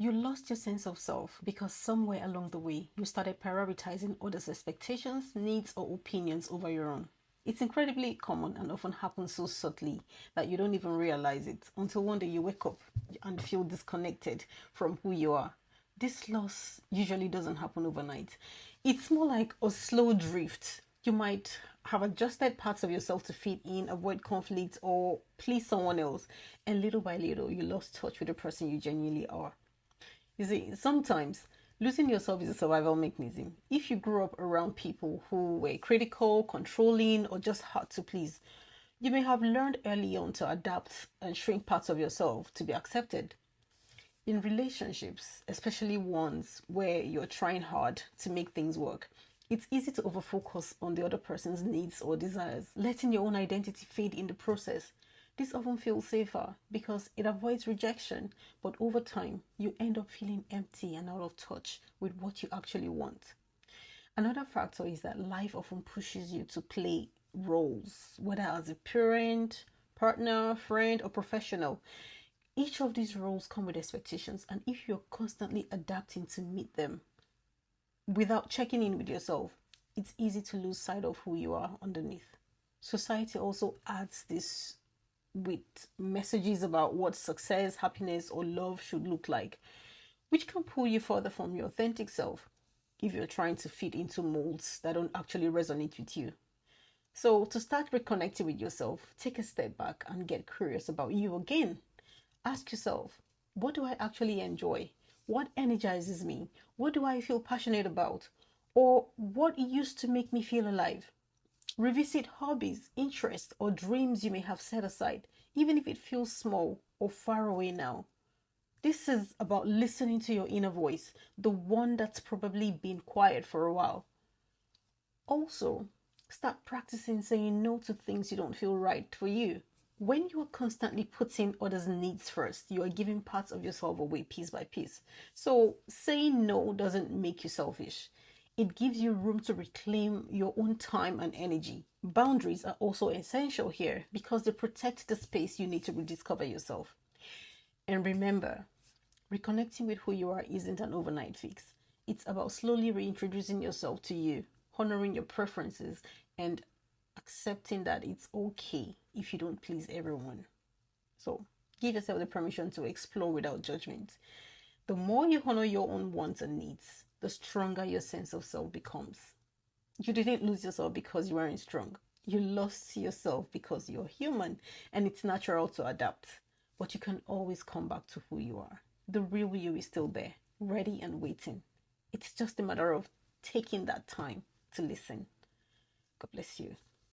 You lost your sense of self because somewhere along the way you started prioritizing others' expectations, needs, or opinions over your own. It's incredibly common and often happens so subtly that you don't even realize it until one day you wake up and feel disconnected from who you are. This loss usually doesn't happen overnight. It's more like a slow drift. You might have adjusted parts of yourself to fit in, avoid conflict, or please someone else, and little by little you lost touch with the person you genuinely are. You see, sometimes losing yourself is a survival mechanism. If you grew up around people who were critical, controlling, or just hard to please, you may have learned early on to adapt and shrink parts of yourself to be accepted. In relationships, especially ones where you're trying hard to make things work, it's easy to overfocus on the other person's needs or desires, letting your own identity fade in the process. This often feels safer because it avoids rejection, but over time, you end up feeling empty and out of touch with what you actually want. Another factor is that life often pushes you to play roles, whether as a parent, partner, friend, or professional. Each of these roles come with expectations, and if you're constantly adapting to meet them without checking in with yourself, it's easy to lose sight of who you are underneath. Society also adds this with messages about what success, happiness, or love should look like, which can pull you further from your authentic self if you're trying to fit into molds that don't actually resonate with you. So, to start reconnecting with yourself, take a step back and get curious about you again. Ask yourself, what do I actually enjoy? What energizes me? What do I feel passionate about? Or what used to make me feel alive? Revisit hobbies, interests, or dreams you may have set aside, even if it feels small or far away now. This is about listening to your inner voice, the one that's probably been quiet for a while. Also, start practicing saying no to things you don't feel right for you. When you are constantly putting others' needs first, you are giving parts of yourself away piece by piece. So, saying no doesn't make you selfish. It gives you room to reclaim your own time and energy. Boundaries are also essential here because they protect the space you need to rediscover yourself. And remember, reconnecting with who you are isn't an overnight fix. It's about slowly reintroducing yourself to you, honoring your preferences, and accepting that it's okay if you don't please everyone. So, give yourself the permission to explore without judgment. The more you honor your own wants and needs, the stronger your sense of self becomes. You didn't lose yourself because you weren't strong. You lost yourself because you're human and it's natural to adapt. But you can always come back to who you are. The real you is still there, ready and waiting. It's just a matter of taking that time to listen. God bless you.